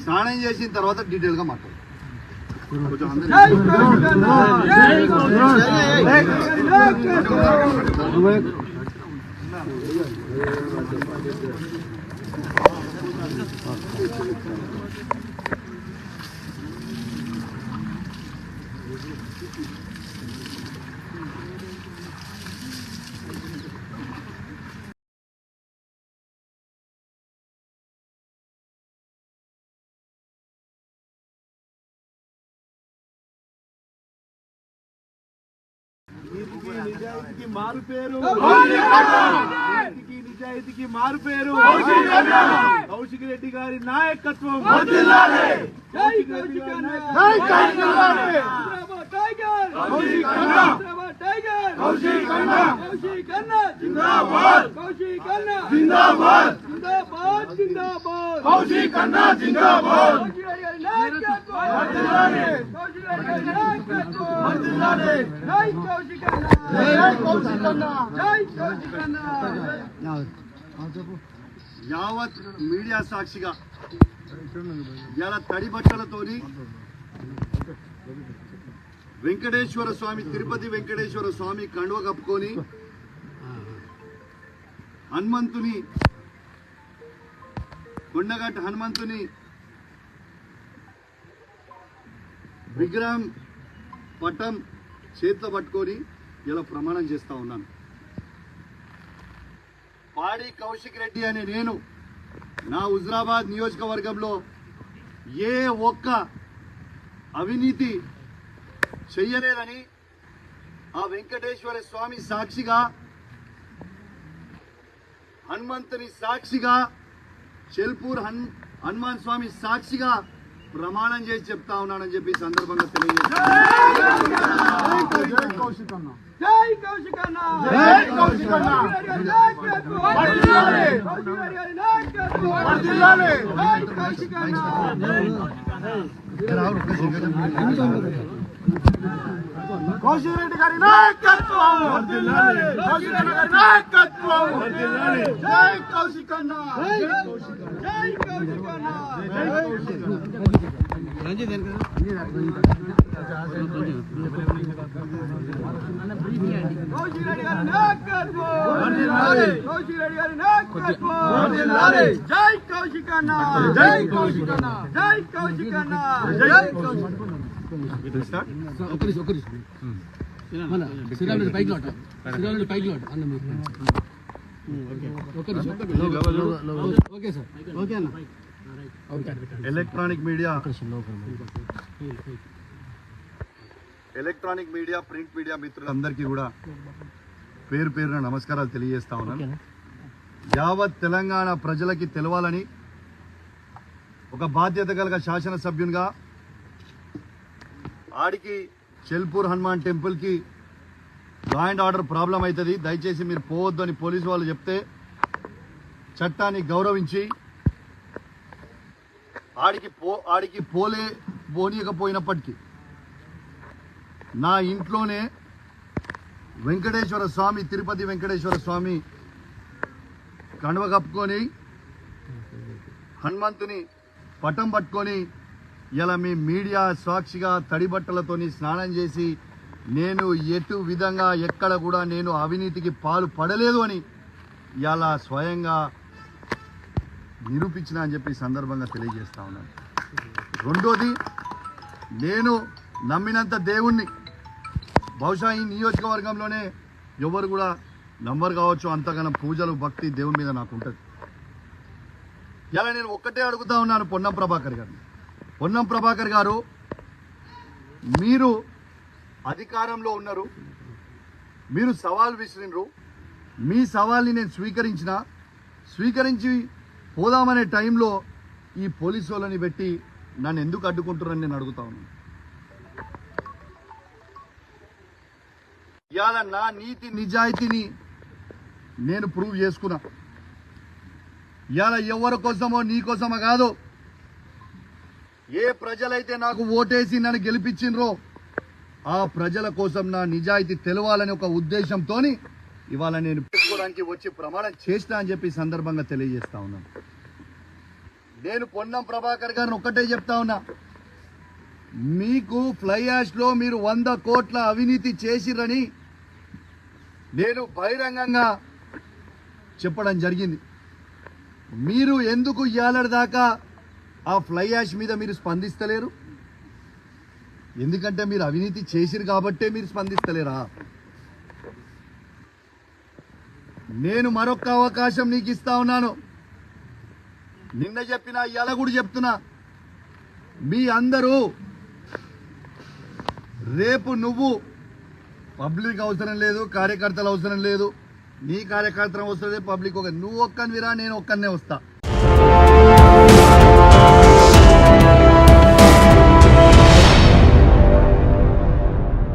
స్నానం చేసిన తర్వాత డీటెయిల్ గా మాట్లాడు. నిజాయితీకి మారు పేరు, నిజాయితీకి మారు పేరు కౌశిక్ రెడ్డి గారి నాయకత్వం. యావత్ మీడియా సాక్షిగా ఇలా తడి బట్టలతోని వెంకటేశ్వర స్వామి, తిరుపతి వెంకటేశ్వర స్వామి కండువ కప్పుకొని హనుమంతుని, కొండగట్ట హనుమంతుని విగ్రహం పట్టం చేతిలో పట్టుకొని ఇలా ప్రమాణం చేస్తా ఉన్నాను. పాడి కౌశిక్ రెడ్డి అనే నేను నా హుజరాబాద్ నియోజకవర్గంలో ఏ ఒక్క అవినీతి చెయ్యలేదని ఆ వెంకటేశ్వర స్వామి సాక్షిగా, హనుమంతుని సాక్షిగా, చెల్పూర్ హనుమాన్ స్వామి సాక్షిగా ప్రమాణం చేసి చెప్తా ఉన్నానని చెప్పి సందర్భంగా కౌశిక్ రెడ్డి గారి నాయకత్వం, కౌశిక్ రెడ్డి గారి నాయకత్వం. జై కౌశిక్ అన్న, జై కౌశిక్ అన్న. కౌశిక్ రెడ్డి గారి నాయకత్వం, కౌశిక్ రెడ్డి గారి నాయకత్వం. జై కౌశిక్ అన్న, జై కౌశిక్ అన్న, జై కౌశిక్ అన్న, జై Kaushik. Electronic media, print media మిత్రులందరికీ కూడా పేరు పేరున నమస్కారాలు తెలియజేస్తా ఉన్నాను. యావత్ తెలంగాణ ప్రజలకి తెలవాలని ఒక బాధ్యత కలిగిన శాసనసభ్యునిగా ఆడికి చెల్పూర్ హనుమాన్ టెంపుల్కి లా అండ్ ఆర్డర్ ప్రాబ్లం అవుతుంది, దయచేసి మీరు పోవద్దు అని పోలీసు వాళ్ళు చెప్తే చట్టాన్ని గౌరవించి ఆడికి పోనీయకపోయినప్పటికీ నా ఇంట్లోనే వెంకటేశ్వర స్వామి, తిరుపతి వెంకటేశ్వర స్వామి కండువ కప్పుకొని హనుమంతుని పటం పట్టుకొని ఇలా మీ మీడియా సాక్షిగా తడి బట్టలతోని స్నానం చేసి నేను ఎటు విధంగా ఎక్కడ కూడా నేను అవినీతికి పాలు పడలేదు అని ఇలా స్వయంగా నిరూపించిన అని చెప్పి సందర్భంగా తెలియజేస్తా ఉన్నాను. రెండోది, నేను నమ్మినంత దేవుణ్ణి బహుశా ఈ నియోజకవర్గంలోనే ఎవరు కూడా నంబర్ కావచ్చు, అంతగానో పూజలు భక్తి దేవుని మీద నాకు ఉంటుంది. ఇలా నేను ఒక్కటే అడుగుతా ఉన్నాను పొన్నం ప్రభాకర్ గారిని. పొన్నం ప్రభాకర్ గారు, మీరు అధికారంలో ఉన్నారు, మీరు సవాల్ విసిరినరు, మీ సవాల్ని నేను స్వీకరించి పోదామనే టైంలో ఈ పోలీసు వాళ్ళని పెట్టి నన్ను ఎందుకు అడ్డుకుంటున్నారని నేను అడుగుతా ఉన్నాను. ఇవాళ నా నీతి నిజాయితీని నేను ప్రూవ్ చేసుకున్నా. ఇవాళ ఎవరి కోసమో నీ కోసమో కాదు, ఏ ప్రజలైతే నాకు ఓటేసి నన్ను గెలిపించినరో ఆ ప్రజల కోసం నా నిజాయితీ తెలవాలని ఒక ఉద్దేశంతో ఇవాళ నేను చేసుకోవడానికి వచ్చి ప్రమాణం చేసినా అని చెప్పి ఈ సందర్భంగా తెలియజేస్తా ఉన్నాను. నేను పొన్నం ప్రభాకర్ గారిని ఒక్కటే చెప్తా ఉన్నా, మీకు ఫ్లై యాష్లో మీరు 100 కోట్ల అవినీతి చేసిరని నేను బహిరంగంగా చెప్పడం జరిగింది. మీరు ఎందుకు ఇయ్యాలటి దాకా ఆ ఫ్లై యాష్ మీద మీరు స్పందిస్తలేరు? ఎందుకంటే మీరు అవినీతి చేసిరు కాబట్టే మీరు స్పందిస్తలేరా? నేను మరొక అవకాశం నీకు ఇస్తా ఉన్నాను. నిన్న చెప్పినా ఇవాళ కూడా చెప్తున్నా, మీ అందరూ రేపు నువ్వు పబ్లిక్ అవసరం లేదు, కార్యకర్తలు అవసరం లేదు, నీ కార్యకర్తలు అవసరం లేదు, పబ్లిక్ నువ్వు ఒక్కనివిరా, నేను ఒక్కనే వస్తా.